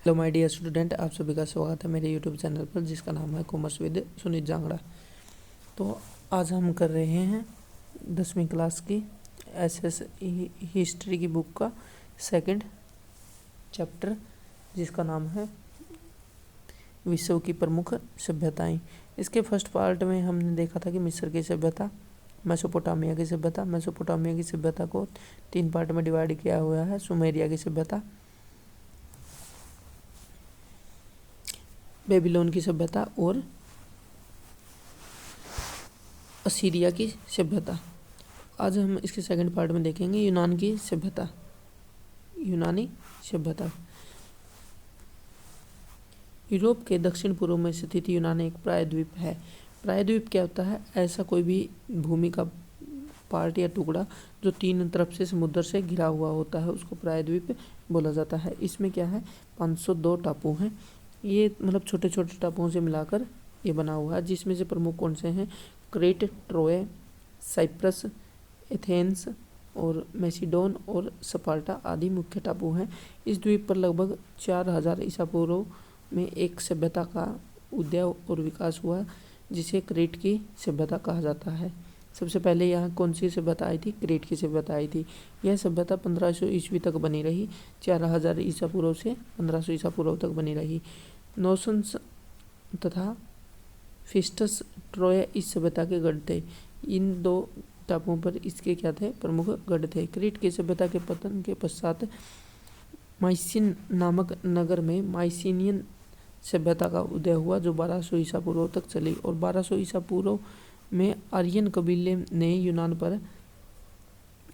Hello my dear student, आप सभी का स्वागत है मेरे यूट्यूब चैनल पर जिसका नाम है कॉमर्स विद सुनीत जांगड़ा। तो आज हम कर रहे हैं 10वीं क्लास की एसएस हिस्ट्री की बुक का सेकंड चैप्टर जिसका नाम है विश्व की प्रमुख सभ्यताएं। इसके फर्स्ट पार्ट में हमने देखा था कि मिस्र की सभ्यता, मेसोपोटामिया की सभ्यता। मेसोपोटामिया की सभ्यता को 3 पार्ट में डिवाइड किया हुआ है। सुमेरिया की सभ्यता, बेबीलोन की सभ्यता और असीरिया की सभ्यता। आज हम इसके सेकंड पार्ट में देखेंगे यूनान की सभ्यता, यूनानी सभ्यता। यूरोप के दक्षिण पूर्व में स्थित यूनान एक प्रायद्वीप है। प्रायद्वीप क्या होता है? ऐसा कोई भी भूमि का पार्ट या टुकड़ा जो 3 तरफ से समुद्र से घिरा हुआ होता है उसको प्रायद्वीप बोला जाता है। इसमें क्या है, 502 टापू हैं। ये मतलब छोटे छोटे टापुओं से मिलाकर ये बना हुआ है, जिसमें से प्रमुख कौन से हैं? क्रेट, ट्रोय, साइप्रस, एथेंस और मैसिडोन और स्पार्टा आदि मुख्य टापू हैं। इस द्वीप पर लगभग 4000 ईसा पूर्व में एक सभ्यता का उदय और विकास हुआ जिसे क्रेट की सभ्यता कहा जाता है। सबसे पहले यहाँ कौन सी सभ्यता आई थी? क्रेट की सभ्यता आई थी। यह सभ्यता 1500 ईस्वी तक बनी रही। 4000 ईसा पूर्व से 1500 ईसा पूर्व तक बनी रही। नोसन्स तथा फिस्टस ट्रोय इस सभ्यता के गढ़ थे। इन 2 टापुओं पर इसके क्या थे? प्रमुख गढ़ थे। क्रीट की सभ्यता के पतन के पश्चात माइसिन नामक नगर में माइसिनियन सभ्यता का उदय हुआ जो 1200 ईसा पूर्व तक चली और 1200 ईसा पूर्व में आर्यन कबीले ने यूनान पर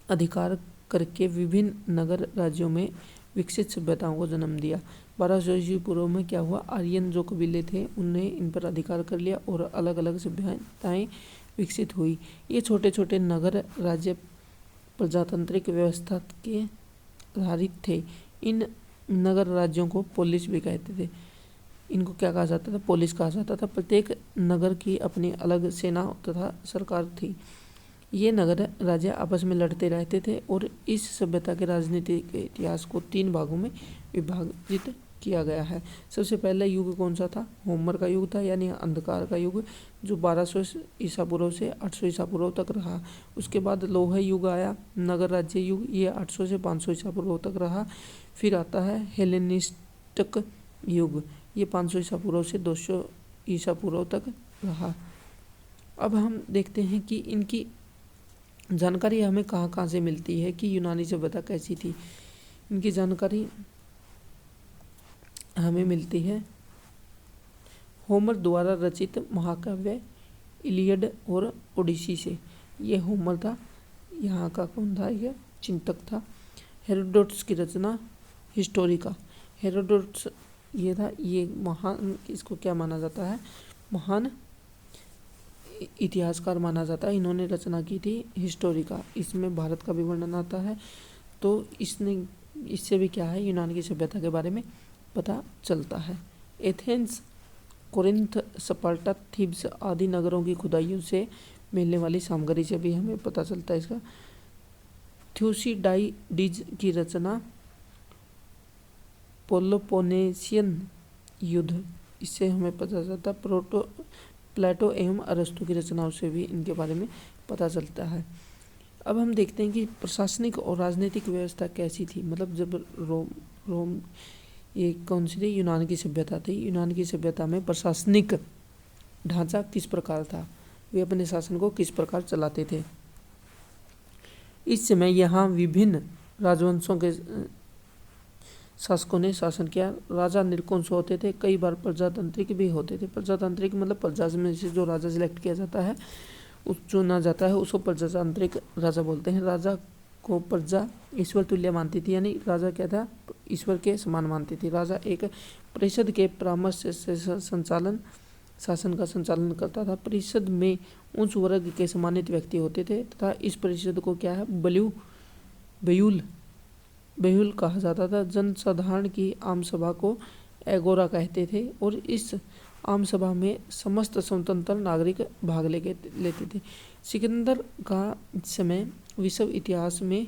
अधिकार करके विभिन्न नगर राज्यों में विकसित सभ्यताओं को जन्म दिया। 1200 ईस्वी पूर्व में क्या हुआ? आर्यन जो कबीले थे उनने इन पर अधिकार कर लिया और अलग अलग सभ्यताएं विकसित हुई। ये छोटे छोटे नगर राज्य प्रजातांत्रिक व्यवस्था के आधारित थे। इन नगर राज्यों को पोलिस भी कहते थे। इनको क्या कहा जाता था? पोलिस कहा जाता था। प्रत्येक नगर की अपनी अलग सेना तथा सरकार थी। ये नगर राज्य आपस में लड़ते रहते थे और इस सभ्यता के राजनीतिक इतिहास को 3 भागों में विभाजित किया गया है। सबसे पहला युग कौन सा था? होमर का युग था, यानी अंधकार का युग, जो 1200 ईसा पूर्व से 800 ईसा पूर्व तक रहा। उसके बाद लोह युग आया, नगर राज्य युग, ये 800 से 500 ईसा पूर्व तक रहा। फिर आता है हेलेनिस्टिक युग, ये 500 ईसा पूर्व से 200 ईसा पूर्व तक रहा। अब हम देखते हैं कि इनकी जानकारी हमें कहाँ कहाँ से मिलती है कि यूनानी सभ्यता कैसी थी। इनकी जानकारी हमें मिलती है होमर द्वारा रचित महाकाव्य इलियड और ओडिसी से। ये होमर था, यहाँ का कौन था? यह चिंतक था। हेरोडोटस की रचना हिस्टोरिका। हेरोडोटस ये था, ये महान, इसको क्या माना जाता है? महान इतिहासकार माना जाता है। इन्होंने रचना की थी हिस्टोरिका। इसमें भारत का भी वर्णन आता है। तो इससे भी क्या है, यूनान की सभ्यता के बारे में पता चलता है। एथेंस, कोरिंथ, स्पार्टा, थीब्स आदि नगरों की खुदाइयों से मिलने वाली सामग्री से भी हमें पता चलता है इसका। थ्यूसिडाइडिस की रचना पेलोपोनेशियन युद्ध, इससे हमें पता चलता है। प्लेटो एवं अरस्तु की रचनाओं से भी इनके बारे में पता चलता है। अब हम देखते हैं कि प्रशासनिक और राजनीतिक व्यवस्था कैसी थी। मतलब जब रोम ये कौन सी थी? यूनान की सभ्यता थी। यूनान की सभ्यता में प्रशासनिक ढांचा किस प्रकार था? वे अपने शासन को किस प्रकार चलाते थे? इस समय यहाँ विभिन्न राजवंशों के शासकों ने शासन किया। राजा निरंकुश होते थे, कई बार प्रजातांत्रिक भी होते थे। प्रजातांत्रिक मतलब प्रजा में से जो राजा सिलेक्ट किया जाता है, चुना जाता है, उसको प्रजातांत्रिक राजा बोलते हैं। राजा को प्रजा ईश्वर तुल्य मानती थी, यानी राजा क्या था? ईश्वर के समान मानती थी। राजा एक परिषद के परामर्श से शासन का संचालन करता था। परिषद में उच्च वर्ग के सम्मानित व्यक्ति होते थे तथा इस परिषद को क्या है? बेहुल कहा जाता था। जनसाधारण की आम सभा को एगोरा कहते थे और इस आम सभा में समस्त स्वतंत्र नागरिक भाग लेते थे। सिकंदर का समय विश्व इतिहास में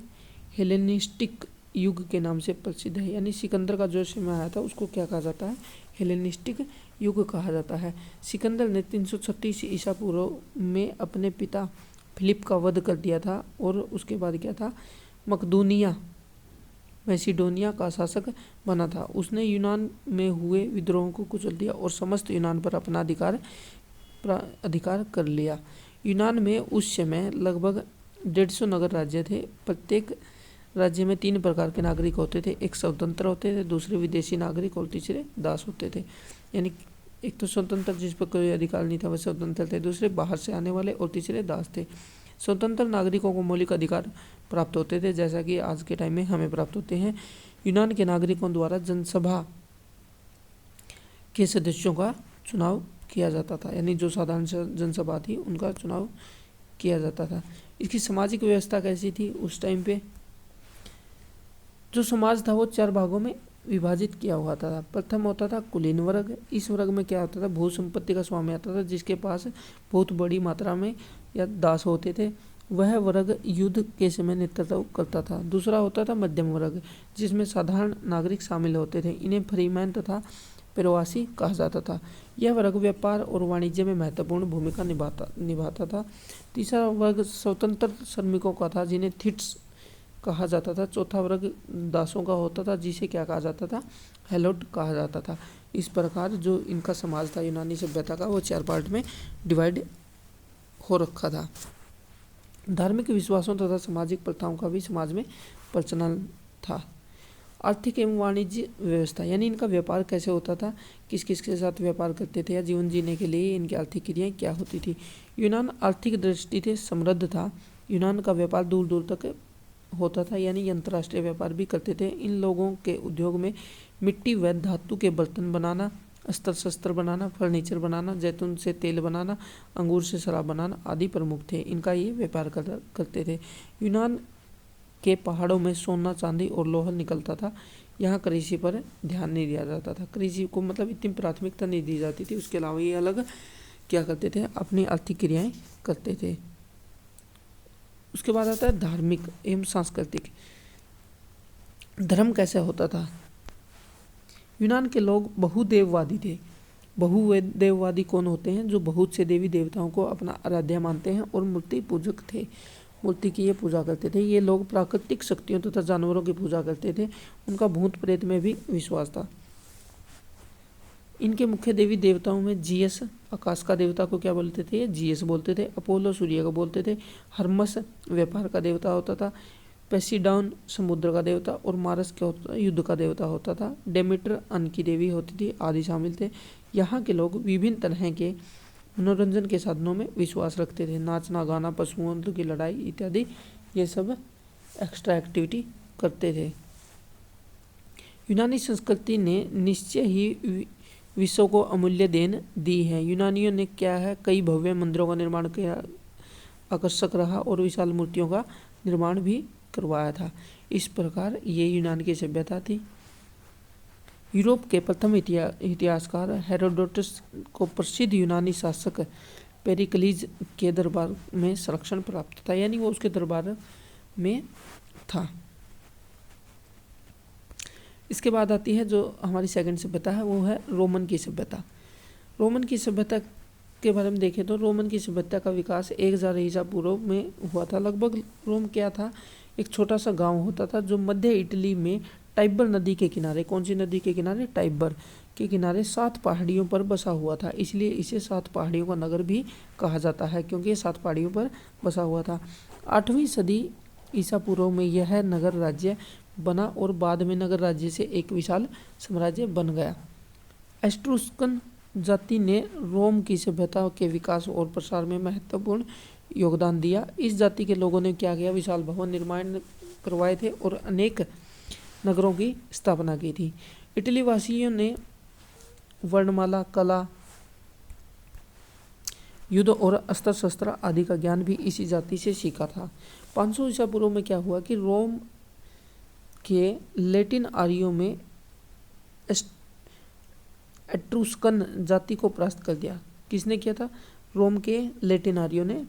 हेलेनिस्टिक युग के नाम से प्रसिद्ध है। यानी सिकंदर का जो समय आया था उसको क्या कहा जाता है, हेलेनिस्टिक युग कहा जाता है। सिकंदर ने 336 ईसा पूर्व में अपने पिता फिलिप का वध कर दिया था और उसके बाद क्या था, मकदूनिया मैसिडोनिया का शासक बना था। उसने यूनान में हुए विद्रोह को कुचल दिया और समस्त यूनान पर अपना अधिकार कर लिया। यूनान में उस समय लगभग 150 नगर राज्य थे। प्रत्येक राज्य में 3 प्रकार के नागरिक होते थे, एक स्वतंत्र होते थे, दूसरे विदेशी नागरिक और तीसरे दास होते थे। यानी एक तो स्वतंत्र जिस पर कोई अधिकार नहीं था वह स्वतंत्र थे, दूसरे बाहर से आने वाले और तीसरे दास थे। स्वतंत्र नागरिकों को मौलिक अधिकार प्राप्त होते थे, जैसा कि आज के टाइम में हमें प्राप्त होते हैं। यूनान के नागरिकों द्वारा जनसभा के सदस्यों का चुनाव किया जाता था, यानी जो साधारण जनसभा थी उनका चुनाव किया जाता था। इसकी सामाजिक व्यवस्था कैसी थी उस टाइम पे, जो समाज था वो 4 भागों में विभाजित किया हुआ था। प्रथम होता था कुलीन वर्ग। इस वर्ग में क्या होता था, भू संपत्ति का स्वामी आता था, जिसके पास बहुत बड़ी मात्रा में या दास होते थे। वह वर्ग युद्ध के समय नेतृत्व करता था। दूसरा होता था मध्यम वर्ग, जिसमें साधारण नागरिक शामिल होते थे। इन्हें फ्रीमैन तथा प्रवासी कहा जाता था। यह वर्ग व्यापार और वाणिज्य में महत्वपूर्ण भूमिका निभाता था। तीसरा वर्ग स्वतंत्र श्रमिकों का था, जिन्हें थिट्स कहा जाता था। चौथा वर्ग दासों का होता था, जिसे क्या कहा जाता था, हेलोट कहा जाता था। इस प्रकार जो इनका समाज था यूनानी सभ्यता का, वो 4 पार्ट में डिवाइड हो रखा था। धार्मिक विश्वासों तथा सामाजिक प्रथाओं का भी समाज में प्रचलन था। आर्थिक एवं वाणिज्य व्यवस्था, यानी इनका व्यापार कैसे होता था, किस किस के साथ व्यापार करते थे या जीवन जीने के लिए इनकी आर्थिक क्रियाएं क्या होती थी। यूनान आर्थिक दृष्टि से समृद्ध था। यूनान का व्यापार दूर दूर तक होता था, यानी अंतर्राष्ट्रीय व्यापार भी करते थे। इन लोगों के उद्योग में मिट्टी व धातु के बर्तन बनाना, अस्त्र शस्त्र बनाना, फर्नीचर बनाना, जैतून से तेल बनाना, अंगूर से शराब बनाना आदि प्रमुख थे। इनका ये व्यापार करते थे। यूनान के पहाड़ों में सोना, चांदी और लोहा निकलता था। यहाँ कृषि पर ध्यान नहीं दिया जाता था। कृषि को मतलब इतनी प्राथमिकता नहीं दी जाती थी। उसके अलावा ये अलग क्या करते थे, अपनी आर्थिक क्रियाएं करते थे। उसके बाद आता है धार्मिक एवं सांस्कृतिक। धर्म कैसे होता था, यूनान के लोग बहुदेववादी थे। बहुदेववादी कौन होते हैं, जो बहुत से देवी देवताओं को अपना आराध्य मानते हैं और मूर्ति पूजक थे। मूर्ति की ये पूजा करते थे। ये लोग प्राकृतिक शक्तियों तथा जानवरों की पूजा करते थे। उनका भूत प्रेत में भी विश्वास था। इनके मुख्य देवी देवताओं में जीएस आकाश का देवता को क्या बोलते थे, जीएस बोलते थे। अपोलो सूर्य को बोलते थे। हर्मस व्यापार का देवता होता था। पेसिडाउन समुद्र का देवता और मारस क्या होता था, युद्ध का देवता होता था। डेमिटर अन्न की देवी होती थी आदि शामिल थे। यहाँ के लोग विभिन्न तरह के मनोरंजन के साधनों में विश्वास रखते थे। नाचना, गाना, पशुओं की लड़ाई इत्यादि ये सब एक्स्ट्रा एक्टिविटी करते थे। यूनानी संस्कृति ने निश्चय ही विश्व को अमूल्य देन दी है। यूनानियों ने क्या है, कई भव्य मंदिरों का निर्माण किया, आकर्षक रहा और विशाल मूर्तियों का निर्माण भी करवाया था। इस प्रकार ये यूनान की सभ्यता थी। यूरोप के प्रथम इतिहासकार हेरोडोटस को प्रसिद्ध यूनानी शासक पेरिक्लीज के दरबार में संरक्षण प्राप्त था, यानी वो उसके दरबार में था। इसके बाद आती है जो हमारी सेकंड सभ्यता है, वो है रोमन की सभ्यता। रोमन की सभ्यता के बारे में देखें तो रोमन की सभ्यता का विकास 1000 ईसा पूर्व में हुआ था। लगभग रोम क्या था, एक छोटा सा गांव होता था जो मध्य इटली में टाइबर नदी के किनारे, कौन सी नदी के किनारे, टाइबर के किनारे 7 पहाड़ियों पर बसा हुआ था। इसलिए इसे 7 पहाड़ियों का नगर भी कहा जाता है, क्योंकि ये 7 पहाड़ियों पर बसा हुआ था। 8वीं सदी ईसा पूर्व में यह नगर राज्य बना और बाद में नगर राज्य से एक विशाल साम्राज्य बन गया। एस्ट्रूस्कन जाति ने रोम की सभ्यता के विकास और प्रसार में महत्वपूर्ण योगदान दिया। इस जाति के लोगों ने क्या किया, विशाल भवन निर्माण करवाए थे और अनेक नगरों की स्थापना की थी। इटली वासियों ने वर्णमाला, कला, युद्ध और अस्त्र शस्त्र आदि का ज्ञान भी इसी जाति से सीखा था। 500 ईसा पूर्व में क्या हुआ कि रोम के लैटिन आर्यों में एट्रुस्कन जाति को परास्त कर दिया। किसने किया था, रोम के लैटिन आर्यों ने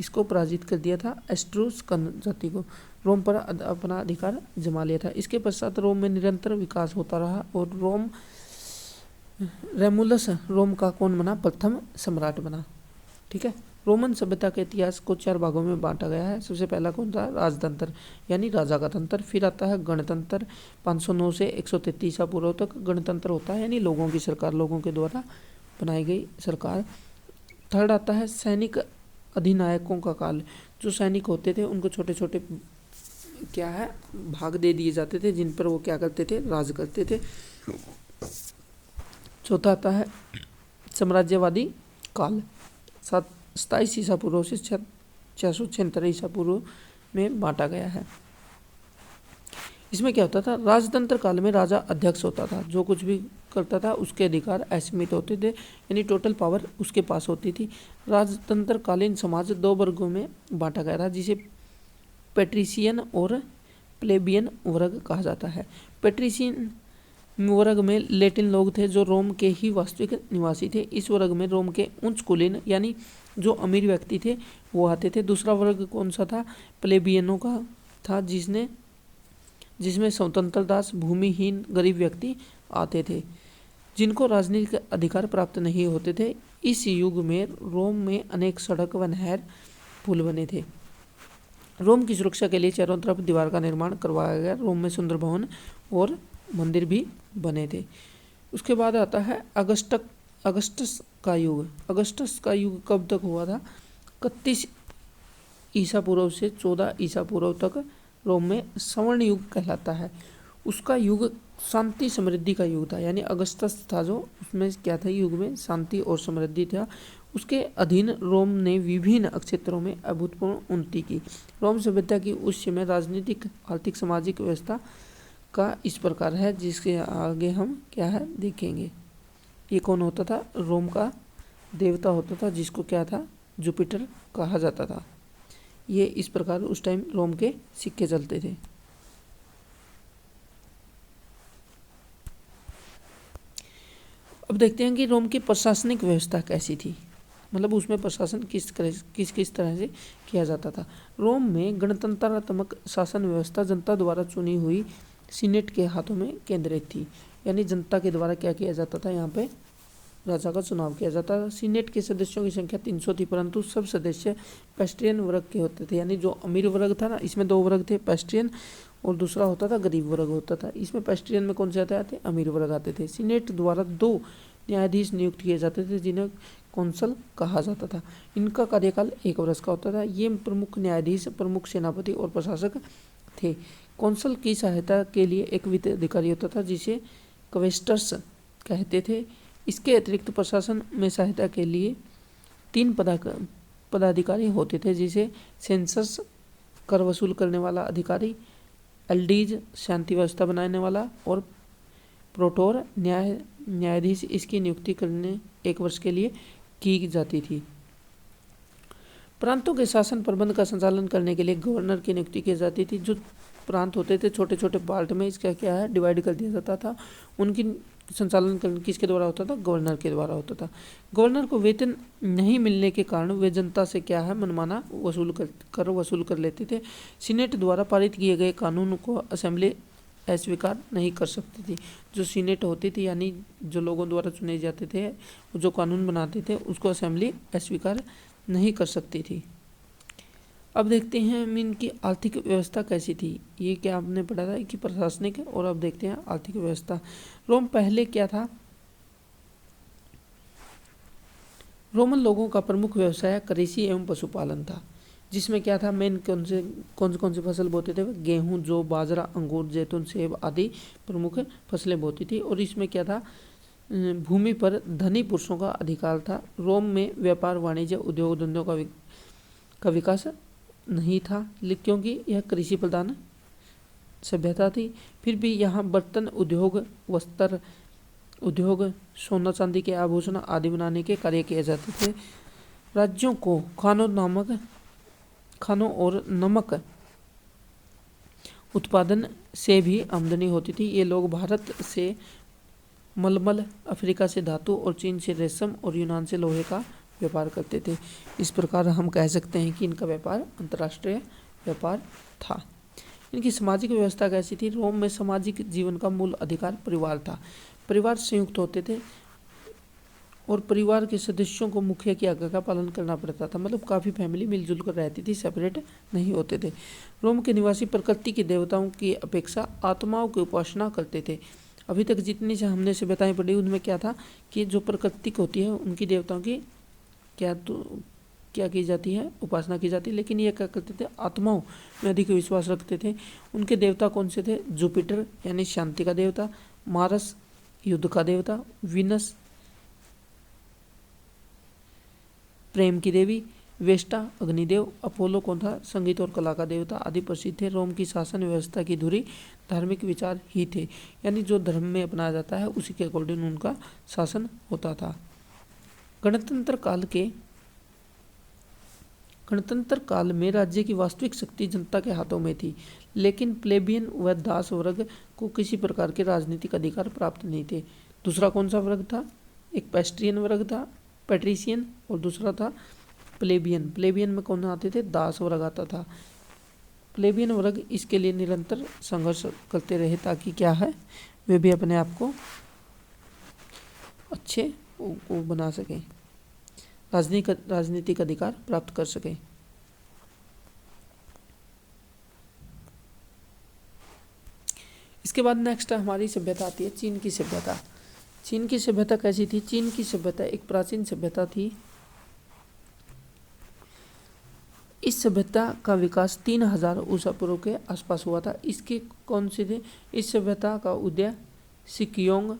इसको पराजित कर दिया था, एट्रुस्कन जाति को। रोम पर अपना अधिकार जमा लिया था। इसके पश्चात रोम में निरंतर विकास होता रहा और रेमुलस रोम का कौन बना? प्रथम सम्राट बना। ठीक है। रोमन सभ्यता के इतिहास को 4 भागों में बांटा गया है। सबसे पहला कौन था? राजतंत्र यानी राजा का तंत्र। फिर आता है गणतंत्र, 509 से 133 ईसा पूर्व तक गणतंत्र होता है, यानी लोगों की सरकार, लोगों के द्वारा बनाई गई सरकार। थर्ड आता है सैनिक अधिनायकों का काल। जो सैनिक होते थे उनको छोटे छोटे क्या है भाग दे दिए जाते थे, जिन पर वो क्या करते थे? राज करते थे। चौथा आता है साम्राज्यवादी काल, 27 ईसा पूर्व से 676 ईसा पूर्व में बांटा गया है। इसमें क्या होता था? राजतंत्र काल में राजा अध्यक्ष होता था, जो कुछ भी करता था उसके अधिकार असीमित होते थे, यानी टोटल पावर उसके पास होती थी। राजतंत्र कालीन समाज 2 वर्गों में बांटा गया था, जिसे पैट्रिशियन और प्लेबियन वर्ग कहा जाता है। पैट्रिशियन वर्ग में लैटिन लोग थे जो रोम के ही वास्तविक निवासी थे। इस वर्ग में रोम के उच्च कुलीन यानी जो अमीर व्यक्ति थे वो आते थे। दूसरा वर्ग कौन सा था? प्लेबियनों का था, जिसमें स्वतंत्र दास, भूमिहीन, गरीब व्यक्ति आते थे, जिनको राजनीतिक अधिकार प्राप्त नहीं होते थे। इस युग में रोम में अनेक सड़क व नहर पुल बने थे। रोम की सुरक्षा के लिए चारों तरफ दीवार का निर्माण करवाया गया। रोम में सुंदर भवन और मंदिर भी बने थे। उसके बाद आता है अगस्टस का युग। अगस्टस का युग कब तक हुआ था? 31 ईसा पूर्व से 14 ईसा पूर्व तक रोम में स्वर्ण युग कहलाता है। उसका युग शांति समृद्धि का युग था, यानी अगस्टस था जो, उसमें क्या था? युग में शांति और समृद्धि था। उसके अधीन रोम ने विभिन्न क्षेत्रों में अभूतपूर्व उन्नति की। रोम सभ्यता की उस समय राजनीतिक, आर्थिक, सामाजिक व्यवस्था का इस प्रकार है, जिसके आगे हम क्या है देखेंगे। ये कौन होता था? रोम का देवता होता था, जिसको क्या था? जुपिटर कहा जाता था। ये इस प्रकार उस टाइम रोम के सिक्के चलते थे। अब देखते हैं कि रोम की प्रशासनिक व्यवस्था कैसी थी, मतलब उसमें प्रशासन किस तरह से किया जाता था। रोम में गणतंत्रात्मक शासन व्यवस्था जनता द्वारा चुनी हुई सीनेट के हाथों में केंद्रित थी, यानी जनता के द्वारा क्या किया जाता था? यहाँ पे राजा का चुनाव किया जाता था। सीनेट के सदस्यों की संख्या 300 थी, परंतु सब सदस्य पेस्ट्रियन वर्ग के होते थे, यानी जो अमीर वर्ग था ना, इसमें 2 वर्ग थे, पेस्ट्रियन और दूसरा होता था गरीब वर्ग होता था। इसमें पेस्ट्रियन में कौन से आते थे? अमीर वर्ग आते थे। सीनेट द्वारा 2 न्यायाधीश नियुक्त किए जाते थे, जिन्हें कौंसल कहा जाता था। इनका कार्यकाल 1 वर्ष का होता था। ये प्रमुख न्यायाधीश, प्रमुख सेनापति और प्रशासक थे। कौंसल की सहायता के लिए एक वित्त अधिकारी होता था, जिसे क्वेस्टर्स कहते थे। इसके अतिरिक्त प्रशासन में सहायता के लिए 3 पदाधिकारी होते थे, जिसे सेंसस कर वसूल करने वाला अधिकारी, एल्डीज शांति व्यवस्था बनाने वाला और प्रोटोर न्यायाधीश। इसकी नियुक्ति करने 1 वर्ष के लिए की जाती थी। प्रांतों के शासन प्रबंध का संचालन करने के लिए गवर्नर की नियुक्ति की जाती थी। जो प्रांत होते थे छोटे छोटे पार्ट में इसका क्या है डिवाइड कर दिया जाता था। उनकी संचालन किसके द्वारा होता था? गवर्नर के द्वारा होता था। गवर्नर को वेतन नहीं मिलने के कारण वे जनता से क्या है मनमाना वसूल कर लेते थे। सीनेट द्वारा पारित किए गए कानून को असेंबली अस्वीकार नहीं कर सकती थी। जो सीनेट होती थी यानी जो लोगों द्वारा चुने जाते थे, जो कानून बनाते थे, उसको असेंबली अस्वीकार नहीं कर सकती थी। अब देखते हैं इनकी आर्थिक व्यवस्था कैसी थी। ये क्या आपने पढ़ा था कि प्रशासनिक, और अब देखते हैं आर्थिक व्यवस्था। रोम पहले क्या था? रोमन लोगों का प्रमुख व्यवसाय कृषि एवं पशुपालन था, जिसमें क्या था मेन कौन सी फसल बोते थे? गेहूं, जौ, बाजरा, अंगूर, जैतून, सेब आदि प्रमुख फसलें बोती थी। और इसमें क्या था? भूमि पर धनी पुरुषों का अधिकार था। रोम में व्यापार, वाणिज्य, उद्योग धंधों का विकास नहीं था, क्योंकि यह कृषि प्रधान सभ्यता थी। फिर भी यहाँ बर्तन उद्योग, वस्त्र उद्योग, सोना चांदी के आभूषण आदि बनाने के कार्य किए जाते थे। राज्यों को खानों और नमक उत्पादन से भी आमदनी होती थी। ये लोग भारत से मलमल, अफ्रीका से धातु और चीन से रेशम और यूनान से लोहे का व्यापार करते थे। इस प्रकार हम कह सकते हैं कि इनका व्यापार अंतर्राष्ट्रीय व्यापार था। इनकी सामाजिक व्यवस्था कैसी थी? रोम में सामाजिक जीवन का मूल अधिकार परिवार था। परिवार संयुक्त होते थे और परिवार के सदस्यों को मुखिया की आज्ञा का पालन करना पड़ता था। मतलब काफ़ी फैमिली मिलजुल कर रहती थी, सेपरेट नहीं होते थे। रोम के निवासी प्रकृति के देवताओं की अपेक्षा आत्माओं की उपासना करते थे। अभी तक जितनी से हमने सभ्यताएं पढ़ी उनमें क्या था कि जो प्राकृतिक होती है उनकी देवताओं की क्या की जाती है? उपासना की जाती है। लेकिन ये क्या करते थे? आत्माओं में अधिक विश्वास रखते थे। उनके देवता कौन से थे? जुपिटर यानी शांति का देवता, मारस युद्ध का देवता, विनस प्रेम की देवी, वेस्टा अग्निदेव, अपोलो कौन था? संगीत और कला का देवता आदि प्रसिद्ध थे। रोम की शासन व्यवस्था की धुरी धार्मिक विचार ही थे, यानी जो धर्म में अपनाया जाता है उसी के अकॉर्डिंग उनका शासन होता था। गणतंत्र काल में राज्य की वास्तविक शक्ति जनता के हाथों में थी, लेकिन प्लेबियन व दास वर्ग को किसी प्रकार के राजनीतिक अधिकार प्राप्त नहीं थे। दूसरा कौन सा वर्ग था? एक पेस्ट्रियन वर्ग था, पैट्रिशियन, और दूसरा था प्लेबियन। प्लेबियन में कौन आते थे? दास वर्ग आता था। प्लेबियन वर्ग इसके लिए निरंतर संघर्ष करते रहे ताकि क्या है, वे भी अपने आप को अच्छे बना सकें, राजनीतिक अधिकार प्राप्त कर सकें। इसके बाद नेक्स्ट हमारी सभ्यता आती है चीन की सभ्यता। चीन की सभ्यता कैसी थी? चीन की सभ्यता एक प्राचीन सभ्यता थी। इस सभ्यता का विकास 3000 ईसा पूर्व के आसपास हुआ था। इसके कौन से थे? इस सभ्यता का उदय सिक्योंग,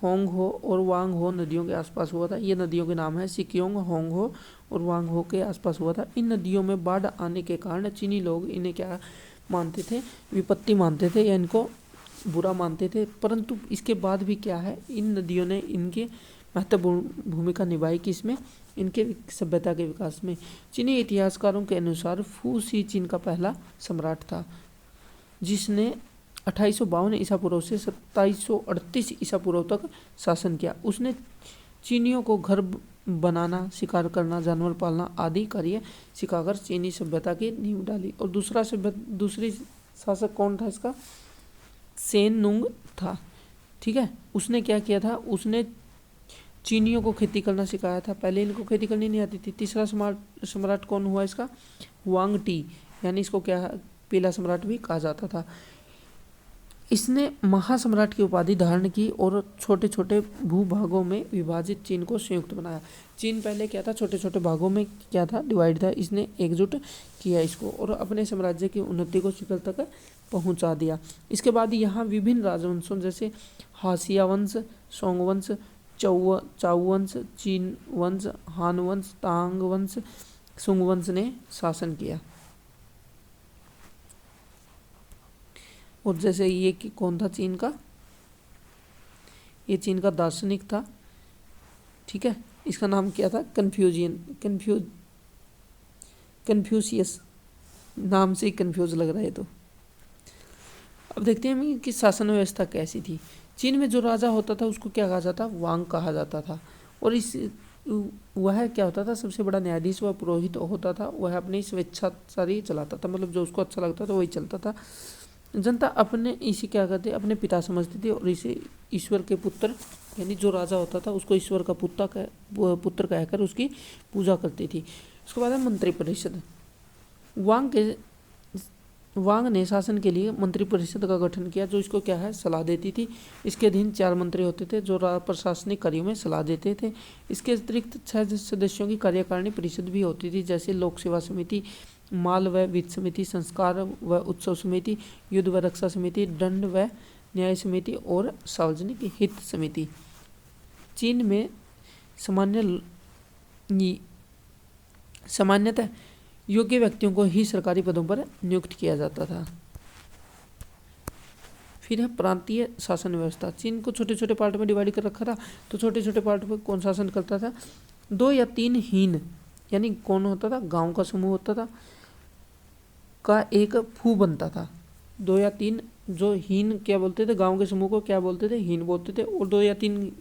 होंगहो और वांगहो नदियों के आसपास हुआ था। ये नदियों के नाम है, सिक्योंग, होंगहो और वांगहो के आसपास हुआ था। इन नदियों में बाढ़ आने के कारण चीनी लोग इन्हें क्या मानते थे? विपत्ति मानते थे या इनको बुरा मानते थे। परंतु इसके बाद भी क्या है, इन नदियों ने इनके महत्वपूर्ण भूमिका निभाई कि इसमें इनके सभ्यता के विकास में। चीनी इतिहासकारों के अनुसार फू सी चीन का पहला सम्राट था, जिसने 2852 ईसा पूर्व से 2738 ईसा पूर्व तक शासन किया। उसने चीनियों को घर बनाना, शिकार करना, जानवर पालना आदि कार्य सिखाकर चीनी सभ्यता की नींव डाली। और दूसरी शासक कौन था इसका? सेन नुंग था। ठीक है, उसने क्या किया था? उसने चीनियों को खेती करना सिखाया था। पहले इनको खेती करनी नहीं आती थी। तीसरा सम्राट कौन हुआ इसका? वांग टी, यानी इसको क्या पीला सम्राट भी कहा जाता था। इसने महासम्राट की उपाधि धारण की और छोटे छोटे भूभागों में विभाजित चीन को संयुक्त बनाया। चीन पहले क्या था? छोटे छोटे भागों में क्या था? डिवाइड था। इसने एकजुट किया इसको और अपने साम्राज्य की उन्नति को शिखर तक पहुंचा दिया। इसके बाद यहाँ विभिन्न राजवंशों जैसे हासिया वंश, सोंग वंश, चाउ वंश, चीन वंश, हान वंश, तांग वंश, सुंग वंश ने शासन किया। और जैसे ये कि कौन था चीन का? ये चीन का दार्शनिक था। ठीक है, इसका नाम क्या था? कन्फ्यूशियस। नाम से ही कन्फ्यूज लग रहा है। तो अब देखते हैं हम कि शासन व्यवस्था कैसी थी। चीन में जो राजा होता था उसको क्या कहा जाता? वांग कहा जाता था। और वह क्या होता था? सबसे बड़ा न्यायाधीश व पुरोहित होता था। वह अपनी स्वेच्छाचारी चलाता था, मतलब जो उसको अच्छा लगता था वही चलता था। जनता अपने इसे क्या करते? अपने पिता समझती थी और इसे ईश्वर के पुत्र, यानी जो राजा होता था उसको ईश्वर का पुत्र कहकर उसकी पूजा करती थी। उसके बाद है मंत्रिपरिषद। वांग ने शासन के लिए मंत्रिपरिषद का गठन किया, जो इसको क्या है? सलाह देती थी। इसके अधीन 4 मंत्री होते थे जो प्रशासनिक कार्यों में सलाह देते थे। इसके अतिरिक्त 6 सदस्यों की कार्यकारिणी परिषद भी होती थी, जैसे लोक सेवा समिति, माल व वित्त समिति, संस्कार व उत्सव समिति, युद्ध व रक्षा समिति, दंड व न्याय समिति और सार्वजनिक हित समिति। चीन में सामान्यतः योग्य व्यक्तियों को ही सरकारी पदों पर नियुक्त किया जाता था। फिर है प्रांतीय शासन व्यवस्था। चीन को छोटे छोटे पार्ट में डिवाइड कर रखा था। तो छोटे छोटे पार्ट में कौन शासन करता था? 2 या 3 हीन, यानी कौन होता था? गांव का समूह होता था, का एक फू बनता था। 2 या 3 जो हीन क्या बोलते थे? गांव के समूह को क्या बोलते थे? हीन बोलते थे। और 2 या 3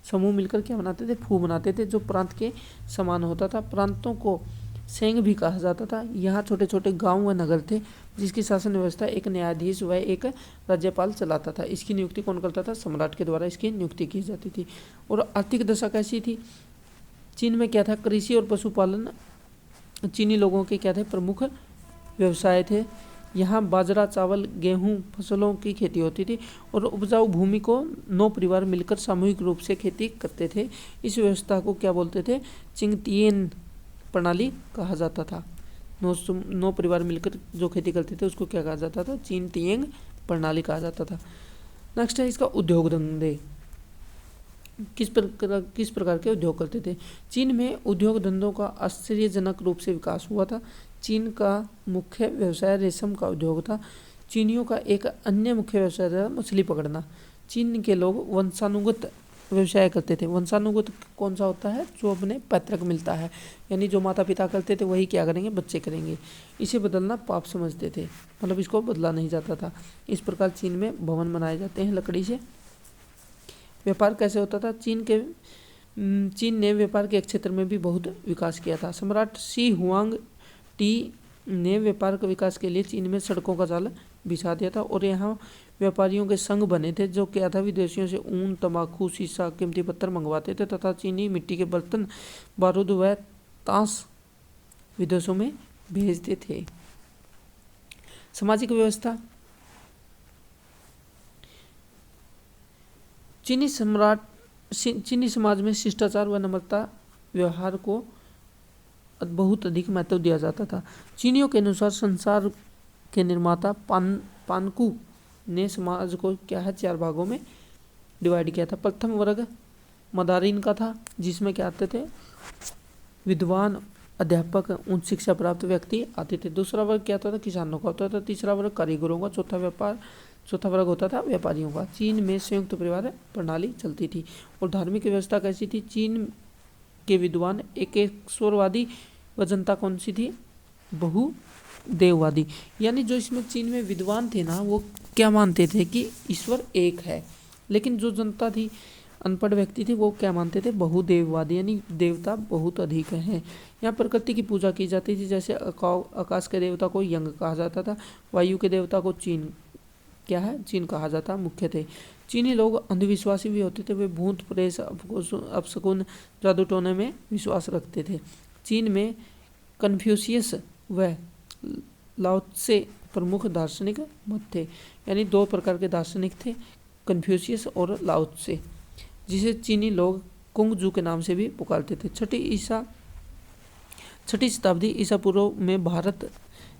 समूह मिलकर क्या बनाते थे? फू बनाते थे, जो प्रांत के समान होता था। प्रांतों को सेंग भी कहा जाता था। यहाँ छोटे छोटे गांव व नगर थे जिसकी शासन व्यवस्था एक न्यायाधीश व एक राज्यपाल चलाता था। इसकी नियुक्ति कौन करता था? सम्राट के द्वारा इसकी नियुक्ति की जाती थी। और आर्थिक दशा कैसी थी? चीन में क्या था? कृषि और पशुपालन चीनी लोगों के क्या थे? प्रमुख व्यवसाय थे। यहाँ बाजरा, चावल, गेहूं फसलों की खेती होती थी और उपजाऊ भूमि को 9 परिवार मिलकर सामूहिक रूप से खेती करते थे। इस व्यवस्था को क्या बोलते थे? चिंगतियेन प्रणाली कहा जाता था। 9 परिवार मिलकर जो खेती करते थे उसको क्या कहा जाता था? चिंगतियेन प्रणाली कहा जाता था। नेक्स्ट है इसका उद्योग धंधे। किस प्रकार के उद्योग करते थे? चीन में उद्योग धंधों का आश्चर्यजनक रूप से विकास हुआ था। चीन का मुख्य व्यवसाय रेशम का उद्योग था। चीनियों का एक अन्य मुख्य व्यवसाय था मछली पकड़ना। चीन के लोग वंशानुगत व्यवसाय करते थे। वंशानुगत कौन सा होता है? जो अपने पैतृक मिलता है, यानी जो माता पिता करते थे वही क्या करेंगे? बच्चे करेंगे। इसे बदलना पाप समझते थे, मतलब इसको बदला नहीं जाता था। इस प्रकार चीन में भवन बनाए जाते हैं लकड़ी से। व्यापार कैसे होता था? चीन ने व्यापार के क्षेत्र में भी बहुत विकास किया था। सम्राट शी हुआंग टी ने व्यापार के विकास के लिए चीन में सड़कों का जाल बिछा दिया था और यहाँ व्यापारियों के संघ बने थे जो क्या था? विदेशियों से ऊन, तंबाकू, शीशा, कीमती पत्थर मंगवाते थे तथा चीनी मिट्टी के बर्तन, बारूद व ताश विदेशों में भेजते थे। सामाजिक व्यवस्था। चीनी समाज में शिष्टाचार व नम्रता व्यवहार को बहुत अधिक महत्व दिया जाता था। चीनियों के अनुसार संसार के निर्माता पानकू ने समाज को क्या है? 4 भागों में डिवाइड किया था। प्रथम वर्ग मदारिन का था जिसमें क्या आते थे? विद्वान, अध्यापक, उच्च शिक्षा प्राप्त व्यक्ति आते थे। दूसरा वर्ग क्या होता था? किसानों का होता था। तीसरा वर्ग कारीगरों का। चौथा वर्ग होता था व्यापारियों का। चीन में संयुक्त परिवार प्रणाली चलती थी। और धार्मिक व्यवस्था कैसी थी? चीन के विद्वान एकेश्वरवादी व जनता कौन सी थी? बहुदेववादी। यानी जो इसमें चीन में विद्वान थे ना, वो क्या मानते थे कि ईश्वर एक है, लेकिन जो जनता थी, अनपढ़ व्यक्ति थे, वो क्या मानते थे? बहुदेववादी, यानी देवता बहुत अधिक हैं। यहाँ प्रकृति की पूजा की जाती थी। जैसे आकाश के देवता को यंग कहा जाता था, वायु के देवता को चीन कहा जाता मुख्य थे। चीनी लोग अंधविश्वासी भी होते थे। वे भूत प्रेत, अपशकुन, जादू टोने में विश्वास रखते थे। चीन में कन्फ्यूशियस व लाओत्से प्रमुख दार्शनिक मत थे। यानी 2 प्रकार के दार्शनिक थे, कन्फ्यूशियस और लाओत्से, जिसे चीनी लोग कुंगजू के नाम से भी पुकारते थे। छठी शताब्दी ईसा पूर्व में भारत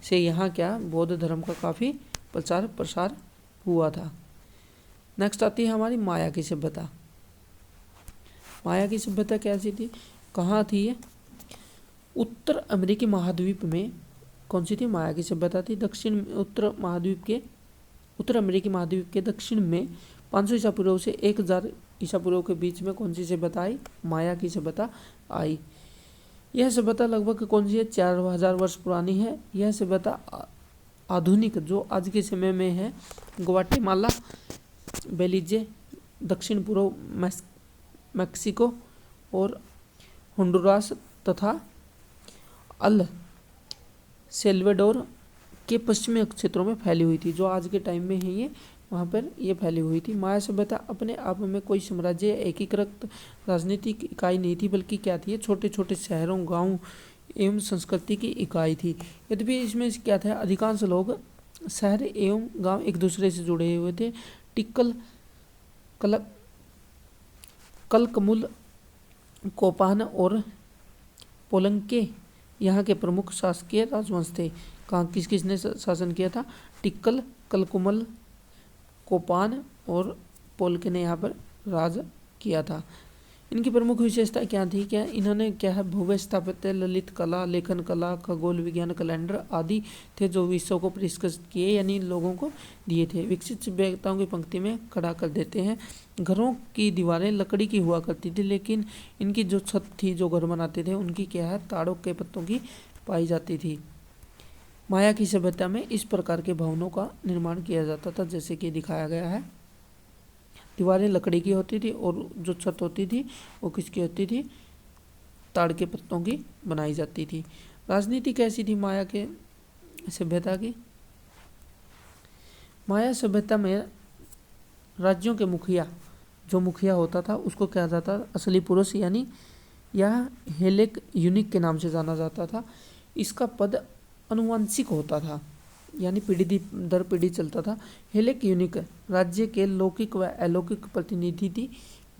से यहाँ क्या? बौद्ध धर्म का काफ़ी प्रचार प्रसार हुआ था। नेक्स्ट आती है हमारी माया की सभ्यता। माया की सभ्यता कैसी थी? कहाँ थी ये? उत्तर अमेरिकी महाद्वीप में कौन सी थी? माया की सभ्यता थी। उत्तर अमेरिकी महाद्वीप के दक्षिण में 500 ईसा पूर्व से 1000 ईसा पूर्व के बीच में कौन सी सभ्यता आई? माया की सभ्यता आई। यह सभ्यता लगभग कौन सी है? 4000 वर्ष पुरानी है। यह सभ्यता आधुनिक जो आज के समय में है ग्वाटेमाला, बेलीजे, दक्षिण पूर्व मैक्सिको और होंडुरास तथा अल सेल्वाडोर के पश्चिमी क्षेत्रों में फैली हुई थी। जो आज के टाइम में है ये, वहाँ पर ये फैली हुई थी। माया सभ्यता अपने आप में कोई साम्राज्य या एकीकृत राजनीतिक इकाई नहीं थी, बल्कि क्या थी? छोटे छोटे शहरों, गाँव एवं संस्कृति की इकाई थी। यद्यपि इसमें क्या था? अधिकांश लोग शहर एवं गांव एक दूसरे से जुड़े हुए थे। टिक्कल, कलकमुल, कोपान और पोलंके यहाँ के प्रमुख शासकीय राजवंश थे। कहाँ किसने शासन किया था? टिक्कल, कलकुमल, कोपान और पोलके ने यहाँ पर राज किया था। इनकी प्रमुख विशेषता क्या थी? क्या इन्होंने क्या है? भव्य स्थापत्य, ललित कला, लेखन कला, खगोल विज्ञान, कैलेंडर आदि थे जो विश्व को पुरस्कृत किए, यानी लोगों को दिए थे। विकसित सभ्यताओं की पंक्ति में खड़ा कर देते हैं। घरों की दीवारें लकड़ी की हुआ करती थी, लेकिन इनकी जो छत थी, जो घर बनाते थे, उनकी क्या है? ताड़ों के पत्तों की पाई जाती थी। माया की सभ्यता में इस प्रकार के भवनों का निर्माण किया जाता था जैसे कि दिखाया गया है। दीवारें लकड़ी की होती थी और जो छत होती थी वो किसकी होती थी? ताड़ के पत्तों की बनाई जाती थी। राजनीति कैसी थी माया के सभ्यता की? माया सभ्यता में राज्यों के मुखिया, जो मुखिया होता था उसको क्या जाता था असली पुरुष, यानी यह हेलेक यूनिक के नाम से जाना जाता था। इसका पद अनुवांशिक होता था, यानी पीढ़ी दर पीढ़ी चलता था। हेलेक यूनिक राज्य के लौकिक व अलौकिक प्रतिनिधि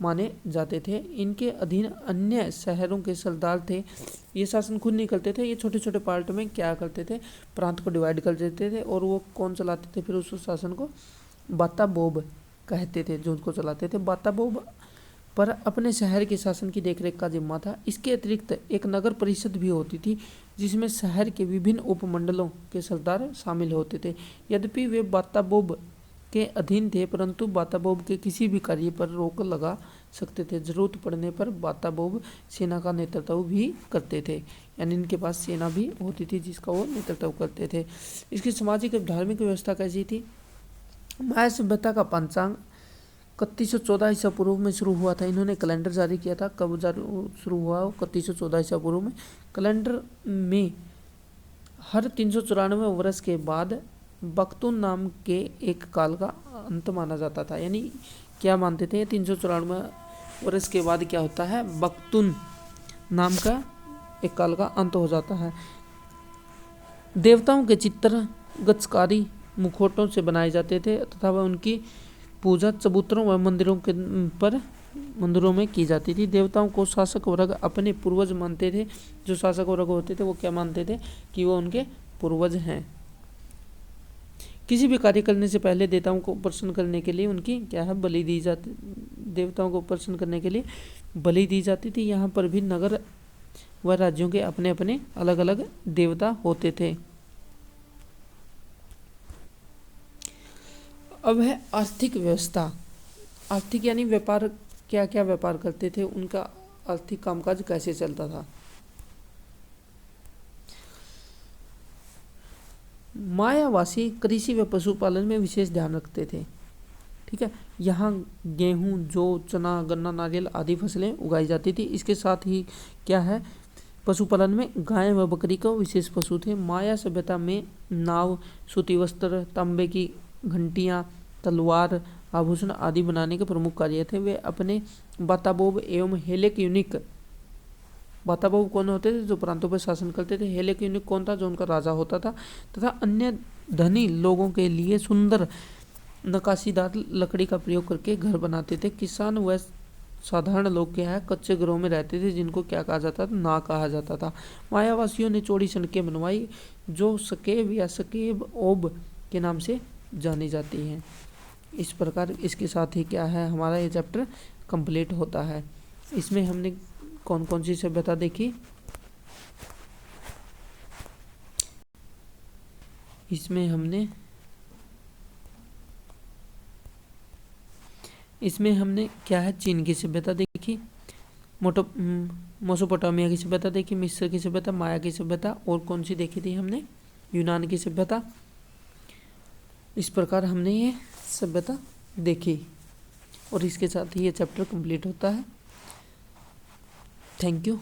माने जाते थे। इनके अधीन अन्य शहरों के सरदार थे। ये शासन खुद नहीं करते थे, ये छोटे छोटे पार्ट में क्या करते थे, प्रांत को डिवाइड कर देते थे और वो कौन चलाते थे फिर उस शासन को? बाताबोब कहते थे जो उनको चलाते थे। बाताबोब पर अपने शहर के शासन की देखरेख का जिम्मा था। इसके अतिरिक्त एक नगर परिषद भी होती थी जिसमें शहर के विभिन्न उपमंडलों के सरदार शामिल होते थे। यद्यपि वे बाताबोब के अधीन थे, परंतु बाताबोब के किसी भी कार्य पर रोक लगा सकते थे। जरूरत पड़ने पर बाताबोब सेना का नेतृत्व भी करते थे, यानी इनके पास सेना भी होती थी जिसका वो नेतृत्व करते थे। इसकी सामाजिक और धार्मिक व्यवस्था कैसी थी? माया सभ्यता का पंचांग 3114 ईसा पूर्व में शुरू हुआ था। इन्होंने कैलेंडर जारी किया था। कब शुरू हुआ? 3114 ईसा पूर्व में। कैलेंडर में हर 394 वर्ष के बाद बख्तून नाम के एक काल का अंत माना जाता था। यानी क्या मानते थे? 394 वर्ष के बाद क्या होता है? बख्तून नाम का एक काल का अंत हो जाता है। देवताओं के चित्र गच्छकारी मुखौटों से बनाए जाते थे तथा वह उनकी पूजा चबूतरों व मंदिरों में की जाती थी। देवताओं को शासक वर्ग अपने पूर्वज मानते थे। जो शासक वर्ग होते थे वो क्या मानते थे? कि वो उनके पूर्वज हैं। किसी भी कार्य करने से पहले देवताओं को प्रसन्न करने के लिए उनकी क्या है? बलि दी जाती। देवताओं को प्रसन्न करने के लिए बलि दी जाती थी। यहाँ पर भी नगर व राज्यों के अपने अपने अलग अलग देवता होते थे। अब है आर्थिक व्यवस्था। आर्थिक यानी व्यापार, क्या क्या व्यापार करते थे, उनका आर्थिक कामकाज कैसे चलता था। मायावासी कृषि व पशुपालन में विशेष ध्यान रखते थे। ठीक है, यहाँ गेहूँ, जौ, चना, गन्ना, नारियल आदि फसलें उगाई जाती थी। इसके साथ ही क्या है? पशुपालन में गाय व बकरी को विशेष पशु थे। माया सभ्यता में नाव, सूती वस्त्र, तांबे की घंटियाँ, तलवार, आभूषण आदि बनाने के प्रमुख कार्य थे। वे अपने बाताबोब एवं हेलेक यूनिक, बाताबोब कौन होते थे? जो प्रांतों पर शासन करते थे। हेलेक यूनिक कौन था? जो उनका राजा होता था। तथा अन्य धनी लोगों के लिए सुंदर नक्काशीदार लकड़ी का प्रयोग करके घर बनाते थे। किसान व साधारण लोग क्या है? कच्चे घरों में रहते थे जिनको क्या कहा जाता था? ना कहा जाता था। मायावासियों ने चौड़ी सड़कें बनवाई जो सकेब या सकेब ओब के नाम से जानी जाती हैं। इस प्रकार इसके साथ ही क्या है? हमारा ये चैप्टर कंप्लीट होता है। इसमें हमने कौन कौन सी सभ्यता देखी? इसमें हमने क्या है? चीन की सभ्यता देखी, मेसोपोटामिया की सभ्यता देखी, मिस्र की सभ्यता, माया की सभ्यता, और कौन सी देखी थी हमने? यूनान की सभ्यता। इस प्रकार हमने ये सभ्यता देखी और इसके साथ ही ये चैप्टर कंप्लीट होता है। Thank you.